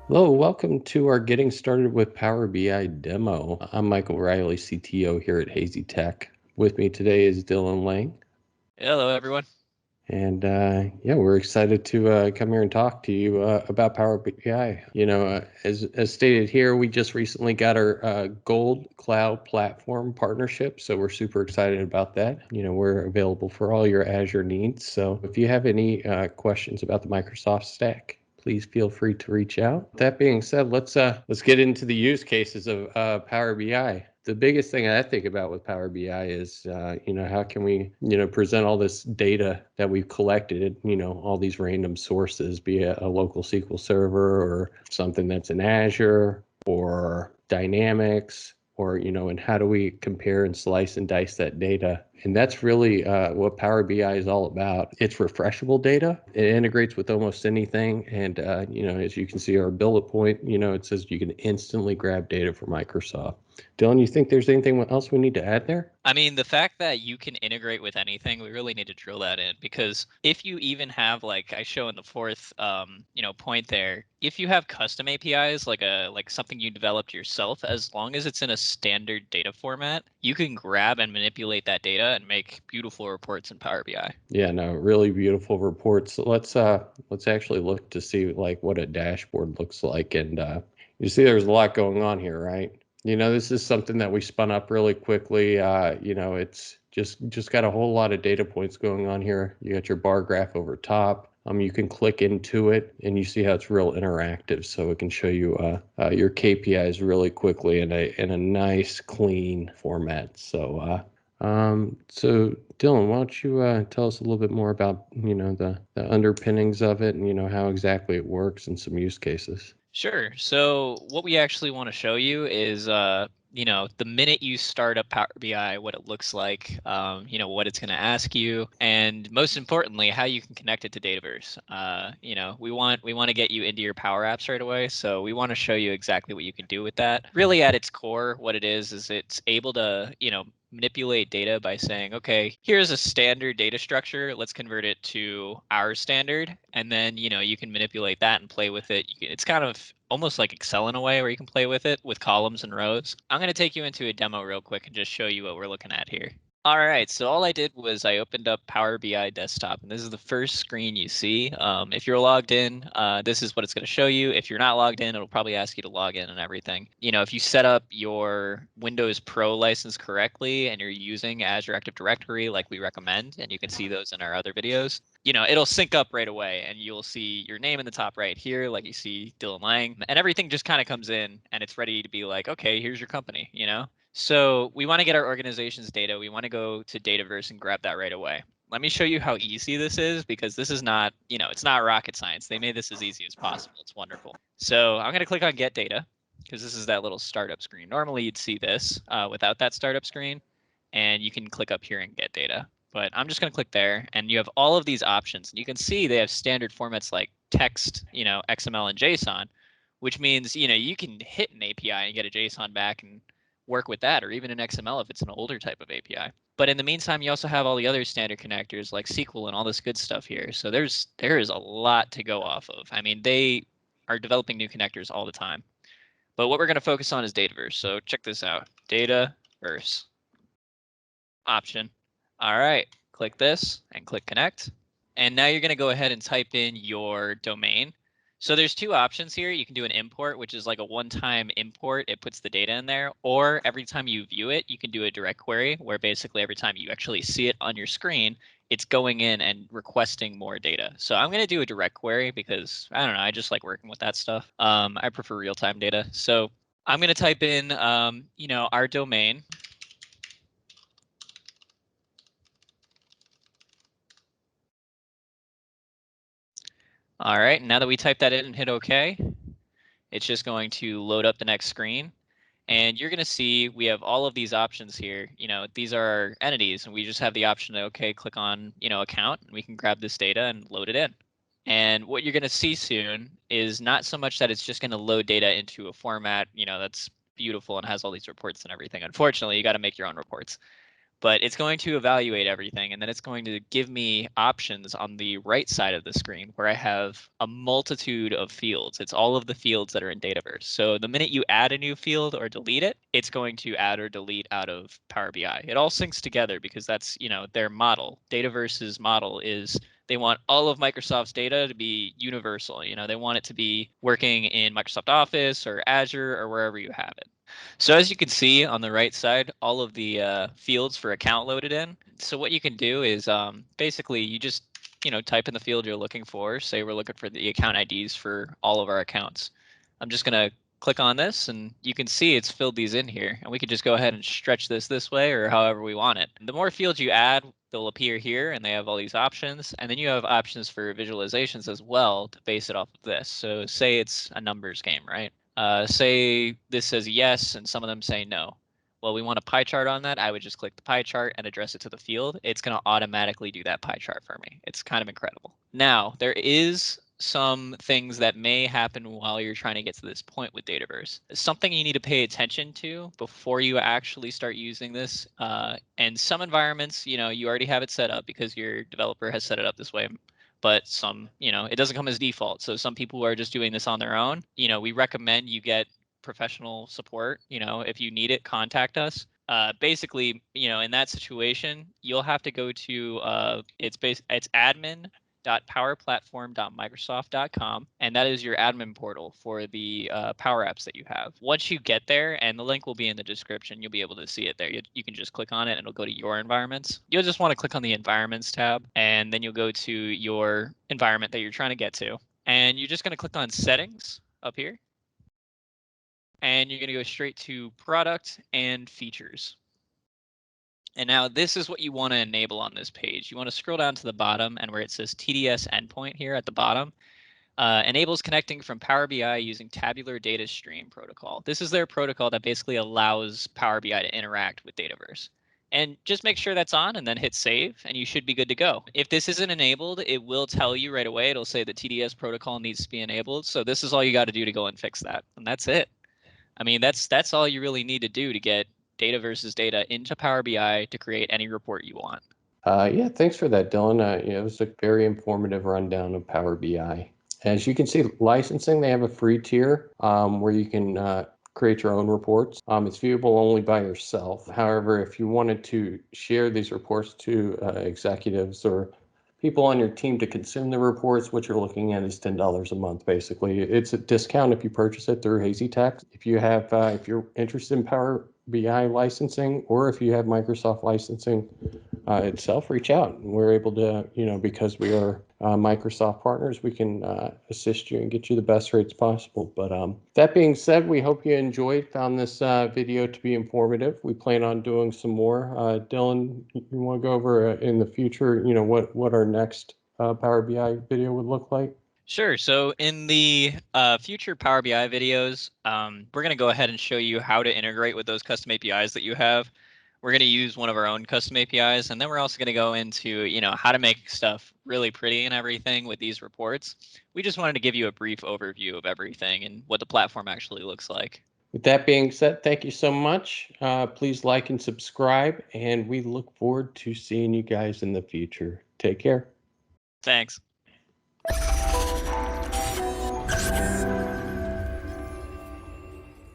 Hello, welcome to our Getting Started with Power BI demo. I'm Michael Riley, CTO here at Hazy Tech. With me today is Dylan Lang. Hello, everyone. And yeah, we're excited to come here and talk to you about Power BI. As stated here, we just recently got our Gold Cloud Platform partnership, so we're super excited about that. We're available for all your Azure needs. So if you have any questions about the Microsoft stack, please feel free to reach out. That being said, let's get into the use cases of Power BI. The biggest thing I think about with Power BI is, how can we, present all this data that we've collected, all these random sources, be it a local SQL server or something that's in Azure or Dynamics, or, and how do we compare and slice and dice that data? And that's really what Power BI is all about. It's refreshable data. It integrates with almost anything. And, as you can see our bullet point, it says you can instantly grab data from Microsoft. Dylan, you think there's anything else we need to add there? I mean, the fact that you can integrate with anything, we really need to drill that in, because if you even have, like I show in the fourth, point there, if you have custom APIs, like something you developed yourself, as long as it's in a standard data format, you can grab and manipulate that data and make beautiful reports in Power BI. Yeah, no, really beautiful reports. So let's actually look to see like what a dashboard looks like. And you see there's a lot going on here, right? This is something that we spun up really quickly. It's just got a whole lot of data points going on here. You got your bar graph over top. You can click into it and you see how it's real interactive. So it can show you your KPIs really quickly in a nice, clean format. So Dylan, why don't you tell us a little bit more about, the underpinnings of it and, how exactly it works and some use cases. Sure. So what we actually want to show you is, the minute you start up Power BI, what it looks like, what it's going to ask you, and most importantly, how you can connect it to Dataverse. We want to get you into your Power Apps right away, so we want to show you exactly what you can do with that. Really, at its core, what it is it's able to, manipulate data by saying, okay, here's a standard data structure. Let's convert it to our standard. And then, you can manipulate that and play with it. It's kind of almost like Excel in a way where you can play with it with columns and rows. I'm going to take you into a demo real quick and just show you what we're looking at here. All right, so all I did was I opened up Power BI Desktop, and this is the first screen you see. If you're logged in, this is what it's going to show you. If you're not logged in, it'll probably ask you to log in and everything. If you set up your Windows Pro license correctly and you're using Azure Active Directory like we recommend, and you can see those in our other videos, it'll sync up right away, and you'll see your name in the top right here, like you see Dylan Lang, and everything just kind of comes in, and it's ready to be like, okay, here's your company. So we want to get our organization's data. We want to go to Dataverse and grab that right away. Let me show you how easy this is, because this is not, it's not rocket science. They made this as easy as possible. It's wonderful. So I'm going to click on Get Data, because this is that little startup screen. Normally you'd see this without that startup screen, and you can click up here and Get Data. But I'm just going to click there, and you have all of these options. And you can see they have standard formats like text, XML and JSON, which means, you can hit an API and get a JSON back and work with that, or even an XML if it's an older type of API. But in the meantime, you also have all the other standard connectors like SQL and all this good stuff here. So there is a lot to go off of. I mean, they are developing new connectors all the time. But what we're going to focus on is Dataverse. So check this out. Dataverse option. All right, click this and click connect. And now you're going to go ahead and type in your domain. So there's two options here. You can do an import, which is like a one-time import. It puts the data in there. Or every time you view it, you can do a direct query, where basically every time you actually see it on your screen, it's going in and requesting more data. So I'm going to do a direct query because, I don't know, I just like working with that stuff. I prefer real-time data. So I'm going to type in, our domain. All right, now that we type that in and hit OK, it's just going to load up the next screen. And you're going to see we have all of these options here. These are our entities, and we just have the option to, okay, click on, account, and we can grab this data and load it in. And what you're going to see soon is not so much that it's just going to load data into a format, that's beautiful and has all these reports and everything. Unfortunately, you got to make your own reports. but it's going to evaluate everything, and then it's going to give me options on the right side of the screen where I have a multitude of fields. It's all of the fields that are in Dataverse. So the minute you add a new field or delete it, it's going to add or delete out of Power BI. It all syncs together because that's, their model. Dataverse's model is they want all of Microsoft's data to be universal. They want it to be working in Microsoft Office or Azure or wherever you have it. So as you can see on the right side, all of the fields for account loaded in. So what you can do is basically you just type in the field you're looking for. Say we're looking for the account IDs for all of our accounts. I'm just gonna click on this, and you can see it's filled these in here. And we could just go ahead and stretch this way or however we want it. The more fields you add, they'll appear here, and they have all these options. And then you have options for visualizations as well to base it off of this. So say it's a numbers game, right? Say this says yes, and some of them say no. Well, we want a pie chart on that. I would just click the pie chart and address it to the field. It's going to automatically do that pie chart for me. It's kind of incredible. Now, there is some things that may happen while you're trying to get to this point with Dataverse. Something you need to pay attention to before you actually start using this. And some environments, you already have it set up because your developer has set it up this way. But some, it doesn't come as default. So some people are just doing this on their own. We recommend you get professional support. If you need it, contact us. Basically, in that situation, you'll have to go to it's admin.powerplatform.microsoft.com, and that is your admin portal for the Power Apps that you have. Once you get there, and the link will be in the description, you'll be able to see it there. You can just click on it, and it'll go to your environments. You'll just want to click on the Environments tab, and then you'll go to your environment that you're trying to get to, and you're just going to click on Settings up here, and you're going to go straight to Product and Features. And now this is what you want to enable on this page. You want to scroll down to the bottom, and where it says TDS Endpoint here at the bottom, enables connecting from Power BI using tabular data stream protocol. This is their protocol that basically allows Power BI to interact with Dataverse. And just make sure that's on and then hit save, and you should be good to go. If this isn't enabled, it will tell you right away. It'll say the TDS protocol needs to be enabled. So this is all you got to do to go and fix that. And that's it. I mean, that's all you really need to do to get Dataverse's data into Power BI to create any report you want. Yeah, thanks for that, Dylan. It was a very informative rundown of Power BI. As you can see, licensing, they have a free tier where you can create your own reports. It's viewable only by yourself. However, if you wanted to share these reports to executives or people on your team to consume the reports, what you're looking at is $10 a month, basically. It's a discount if you purchase it through Hazy Tax. If you're interested in Power BI licensing, or if you have Microsoft licensing itself, reach out. We're able to, because we are Microsoft partners, we can assist you and get you the best rates possible. But that being said, we hope you found this video to be informative. We plan on doing some more. Dylan, you want to go over in the future, what our next Power BI video would look like? Sure. So in the future Power BI videos, we're going to go ahead and show you how to integrate with those custom APIs that you have. We're going to use one of our own custom APIs, and then we're also going to go into, how to make stuff really pretty and everything with these reports. We just wanted to give you a brief overview of everything and what the platform actually looks like. With that being said, thank you so much. Please like and subscribe, and we look forward to seeing you guys in the future. Take care. Thanks.